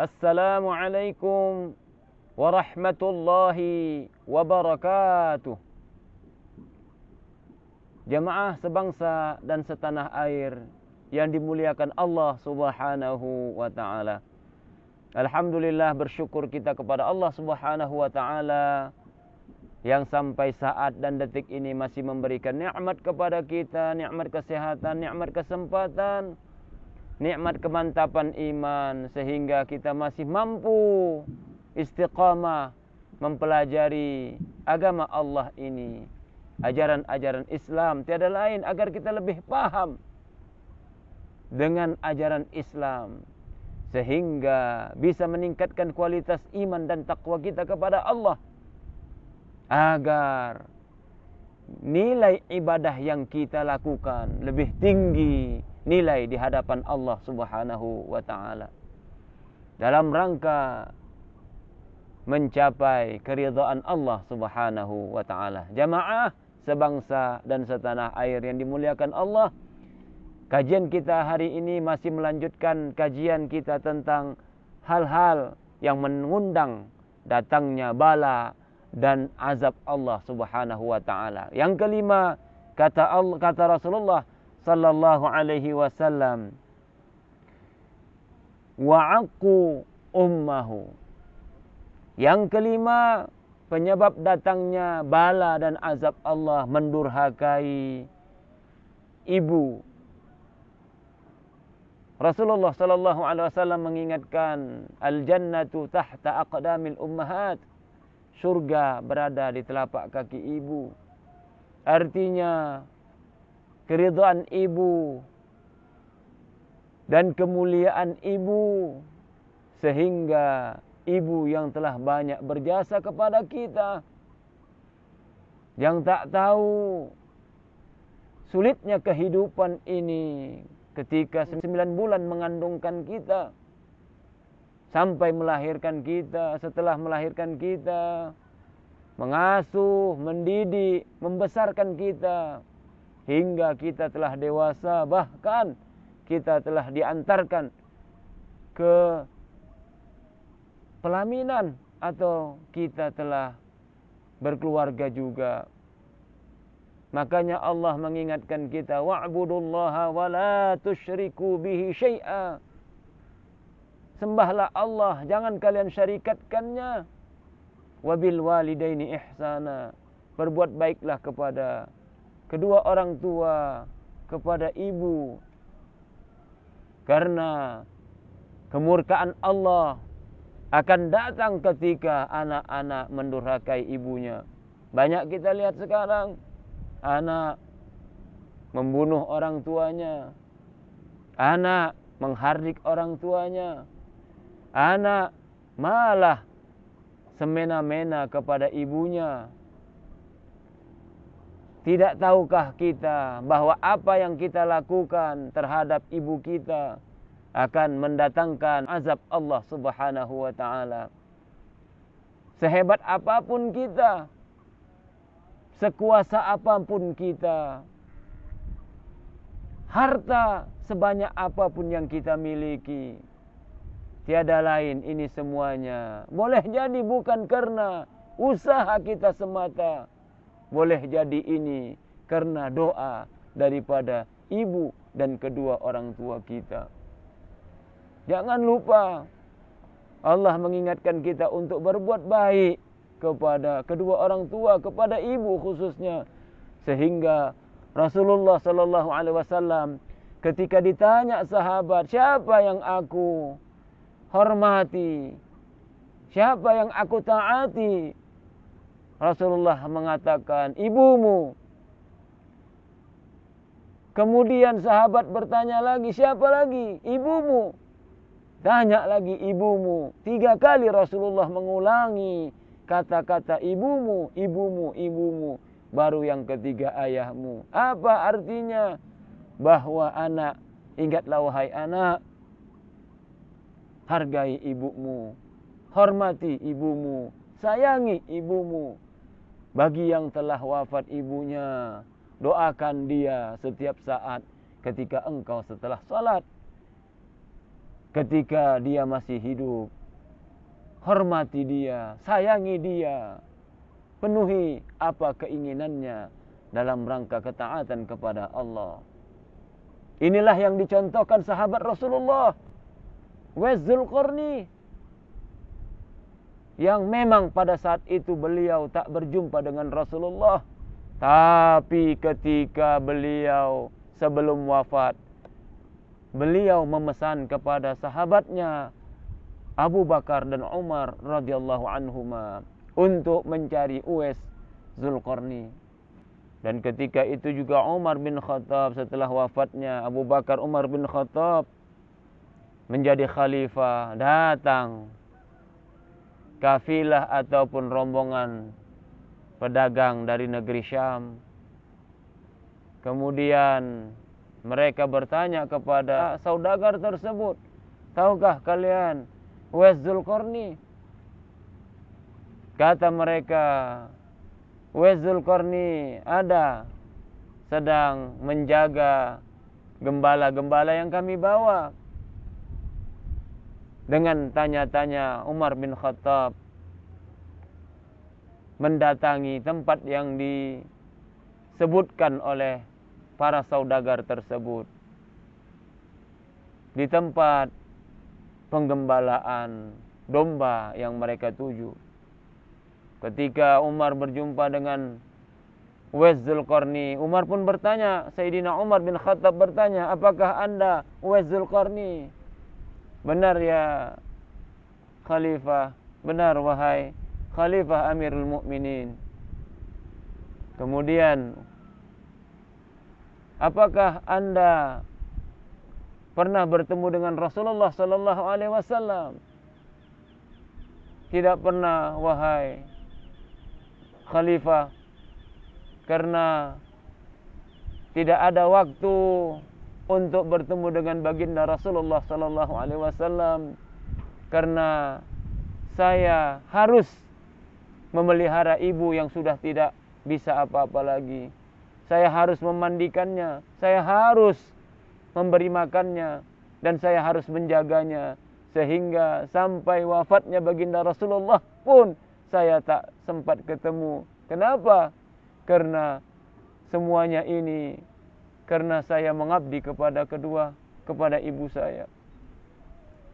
Assalamualaikum warahmatullahi wabarakatuh. Jamaah sebangsa dan setanah air yang dimuliakan Allah Subhanahu wa taala. Alhamdulillah, bersyukur kita kepada Allah Subhanahu wa taala yang sampai saat dan detik ini masih memberikan nikmat kepada kita, nikmat kesehatan, nikmat kesempatan, nikmat kemantapan iman, sehingga kita masih mampu istiqamah mempelajari agama Allah ini, ajaran-ajaran Islam. Tiada lain agar kita lebih paham dengan ajaran Islam, sehingga bisa meningkatkan kualitas iman dan takwa kita kepada Allah, agar nilai ibadah yang kita lakukan lebih tinggi nilai di hadapan Allah Subhanahu wa taala, dalam rangka mencapai keridhaan Allah Subhanahu wa taala. Jamaah sebangsa dan setanah air yang dimuliakan Allah, kajian kita hari ini masih melanjutkan kajian kita tentang hal-hal yang mengundang datangnya bala dan azab Allah Subhanahu wa taala. Yang kelima, kata Rasulullah sallallahu alaihi wasallam, wa'aqu ummahu. Yang kelima, penyebab datangnya bala dan azab Allah, mendurhakai ibu. Rasulullah sallallahu alaihi wasallam mengingatkan, al-jannatu tahta aqdamil ummahat. Surga berada di telapak kaki ibu. Artinya keridhaan ibu dan kemuliaan ibu, sehingga ibu yang telah banyak berjasa kepada kita, yang tak tahu sulitnya kehidupan ini ketika 9 bulan mengandungkan kita, sampai melahirkan kita, setelah melahirkan kita, mengasuh, mendidik, membesarkan kita, hingga kita telah dewasa, bahkan kita telah diantarkan ke pelaminan atau kita telah berkeluarga juga. Makanya Allah mengingatkan kita, wa'budullaha wa la tusyriku bihi syai'a. Sembahlah Allah, jangan kalian syarikatkannya. Wabil walidaini ihsana. Berbuat baiklah kepada kedua orang tua, kepada ibu. Karena kemurkaan Allah akan datang ketika anak-anak mendurhakai ibunya. Banyak kita lihat sekarang, anak membunuh orang tuanya, anak menghardik orang tuanya, anak malah semena-mena kepada ibunya. Tidak tahukah kita bahwa apa yang kita lakukan terhadap ibu kita akan mendatangkan azab Allah Subhanahu wa taala. Sehebat apapun kita, sekuasa apapun kita, harta sebanyak apapun yang kita miliki, tiada lain ini semuanya boleh jadi bukan karena usaha kita semata. Boleh jadi ini karena doa daripada ibu dan kedua orang tua kita. Jangan lupa, Allah mengingatkan kita untuk berbuat baik kepada kedua orang tua, kepada ibu khususnya. Sehingga Rasulullah sallallahu alaihi wasallam ketika ditanya sahabat, siapa yang aku hormati, siapa yang aku taati, Rasulullah mengatakan, ibumu. Kemudian sahabat bertanya lagi, siapa lagi? Ibumu. Tanya lagi, ibumu. 3 kali Rasulullah mengulangi kata-kata ibumu, ibumu, ibumu. Baru yang ketiga, ayahmu. Apa artinya? Bahwa anak, ingatlah wahai anak, hargai ibumu, hormati ibumu, sayangi ibumu. Bagi yang telah wafat ibunya, doakan dia setiap saat ketika engkau setelah salat. ketika dia masih hidup. Hormati dia, sayangi dia, penuhi apa keinginannya dalam rangka ketaatan kepada Allah. Inilah yang dicontohkan sahabat Rasulullah, Uwais Dzulqarni, yang memang pada saat itu beliau tak berjumpa dengan Rasulullah, tapi ketika beliau sebelum wafat, beliau memesan kepada sahabatnya Abu Bakar dan Umar radhiyallahu anhuma untuk mencari Uwais Dzulqarni. Dan ketika itu juga Umar bin Khattab, setelah wafatnya Abu Bakar, Umar bin Khattab menjadi khalifah, datang kafilah ataupun rombongan pedagang dari negeri Syam. Kemudian mereka bertanya kepada saudagar tersebut, tahukah kalian Uwais Dzulqarni? Kata mereka, Uwais Dzulqarni ada sedang menjaga gembala-gembala yang kami bawa. Dengan tanya-tanya, Umar bin Khattab mendatangi tempat yang disebutkan oleh para saudagar tersebut. Di tempat penggembalaan domba yang mereka tuju. Ketika Umar berjumpa dengan Uwais Dzulqarni, Umar pun bertanya, Sayyidina Umar bin Khattab bertanya, apakah anda Uwais Dzulqarni? Benar ya Khalifah, benar wahai Khalifah Amirul Mukminin. Kemudian, apakah anda pernah bertemu dengan Rasulullah sallallahu alaihi wasallam? Tidak pernah wahai Khalifah, karena tidak ada waktu untuk bertemu dengan baginda Rasulullah sallallahu alaihi wasallam, karena saya harus memelihara ibu yang sudah tidak bisa apa-apa lagi. Saya harus memandikannya, saya harus memberi makannya, dan saya harus menjaganya, sehingga sampai wafatnya baginda Rasulullah pun saya tak sempat ketemu. Kenapa? Karena semuanya ini karena saya mengabdi kepada ibu saya.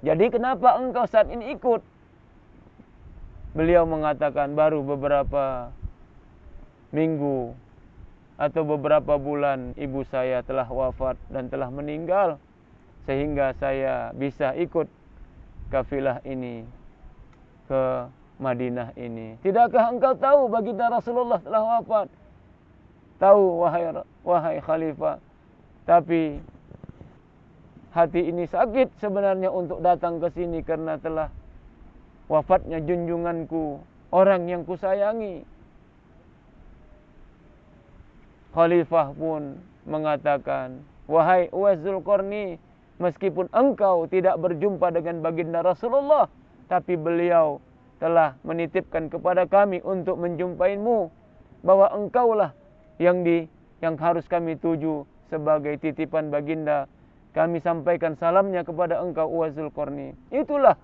Jadi kenapa engkau saat ini ikut? Beliau mengatakan, baru beberapa minggu atau beberapa bulan ibu saya telah wafat dan telah meninggal, sehingga saya bisa ikut kafilah ini ke Madinah ini. Tidakkah engkau tahu baginda Rasulullah telah wafat? Tahu wahai Khalifah, tapi hati ini sakit sebenarnya untuk datang ke sini karena telah wafatnya junjunganku, orang yang kusayangi. Khalifah pun mengatakan, wahai Uwais Dzulqarni, meskipun engkau tidak berjumpa dengan baginda Rasulullah, tapi beliau telah menitipkan kepada kami untuk menjumpaimu, bahwa engkaulah yang harus kami tuju sebagai titipan baginda. Kami sampaikan salamnya kepada engkau Uwais Dzulqarni. Itulah,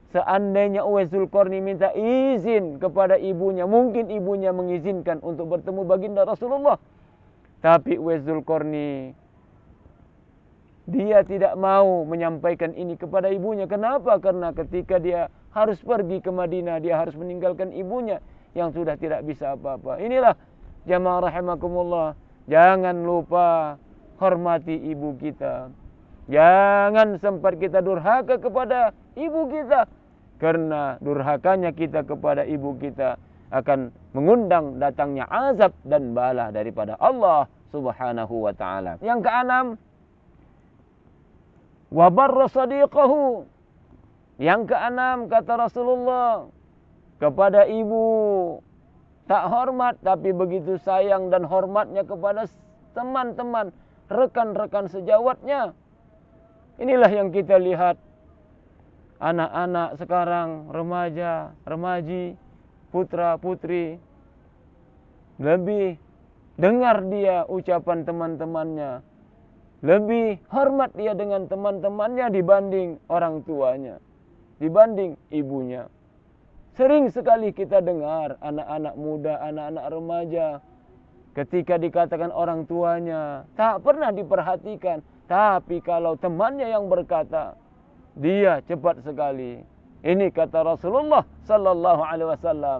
seandainya Uwais Dzulqarni minta izin kepada ibunya, mungkin ibunya mengizinkan untuk bertemu baginda Rasulullah. Tapi Uwais Dzulqarni, dia tidak mau menyampaikan ini kepada ibunya. Kenapa? Karena ketika dia harus pergi ke Madinah, dia harus meninggalkan ibunya yang sudah tidak bisa apa-apa. Inilah jamaah rahimakumullah, jangan lupa hormati ibu kita. Jangan sempat kita durhaka kepada ibu kita, karena durhakanya kita kepada ibu kita akan mengundang datangnya azab dan bala daripada Allah Subhanahu wa taala. Yang keenam, wa barra sadiqahu. Yang keenam, kata Rasulullah, kepada ibu tak hormat, tapi begitu sayang dan hormatnya kepada teman-teman, rekan-rekan sejawatnya. Inilah yang kita lihat anak-anak sekarang, remaja, remaji, putra putri, lebih dengar dia ucapan teman-temannya, Lebih hormat dia dengan teman-temannya dibanding orang tuanya, dibanding ibunya. Sering sekali kita dengar anak-anak muda, anak-anak remaja, ketika dikatakan orang tuanya, tak pernah diperhatikan. Tapi kalau temannya yang berkata, dia cepat sekali. Ini kata Rasulullah sallallahu alaihi wasallam,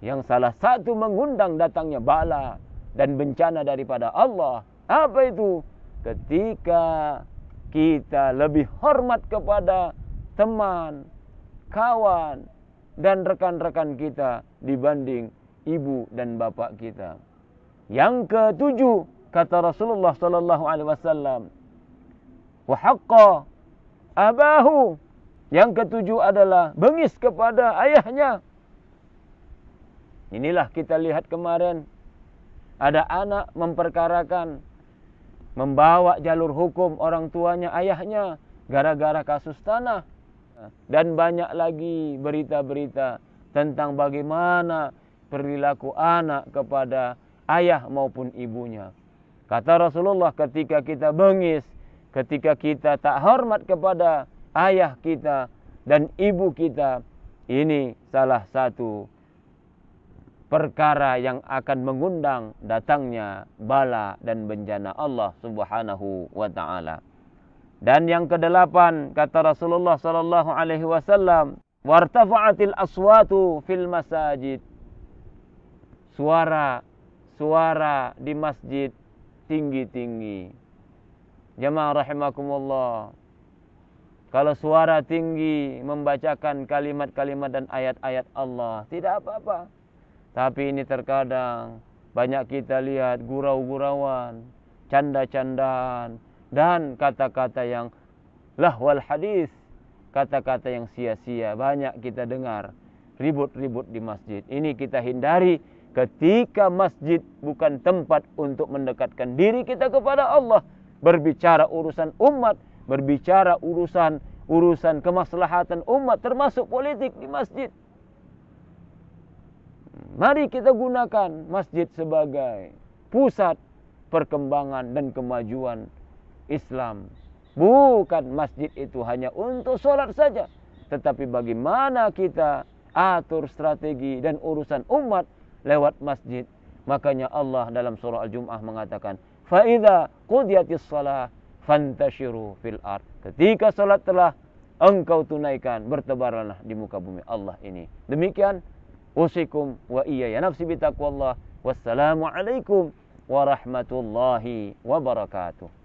yang salah satu mengundang datangnya bala dan bencana daripada Allah. Apa itu? Ketika kita lebih hormat kepada teman, kawan, dan rekan-rekan kita dibanding ibu dan bapak kita. Yang ketujuh, kata Rasulullah sallallahu alaihi wasallam, wa haqqa abahu. Yang ketujuh adalah bengis kepada ayahnya. Inilah kita lihat kemarin, ada anak memperkarakan, membawa jalur hukum orang tuanya, ayahnya, gara-gara kasus tanah. Dan banyak lagi berita-berita tentang bagaimana perilaku anak kepada ayah maupun ibunya. Kata Rasulullah, ketika kita bengis, ketika kita tak hormat kepada ayah kita dan ibu kita, ini salah satu perkara yang akan mengundang datangnya bala dan bencana Allah Subhanahu wa taala. Dan yang kedelapan, kata Rasulullah sallallahu alaihi wasallam, wartafa'atil aswatu fil masajid. Suara di masjid tinggi-tinggi. Jamaah rahimakumullah. Kalau suara tinggi membacakan kalimat-kalimat dan ayat-ayat Allah, tidak apa-apa. Tapi ini terkadang banyak kita lihat gurau-gurauan, canda-candaan, dan kata-kata yang lahwal hadis, kata-kata yang sia-sia. Banyak kita dengar ribut-ribut di masjid. Ini kita hindari ketika masjid bukan tempat untuk mendekatkan diri kita kepada Allah. Berbicara urusan umat, berbicara urusan kemaslahatan umat, termasuk politik di masjid. Mari kita gunakan masjid sebagai pusat perkembangan dan kemajuan Islam. Bukan masjid itu hanya untuk sholat saja, tetapi bagaimana kita atur strategi dan urusan umat lewat masjid. Makanya Allah dalam surah Al-Jum'ah mengatakan, "Fa'idha qudiyatis shalah fantashiru fil ard." Ketika salat telah engkau tunaikan, bertebaranlah di muka bumi Allah ini. Demikian usikum wa iyaya nafsi bitaqwallah. Wassalamu alaikum warahmatullahi wabarakatuh.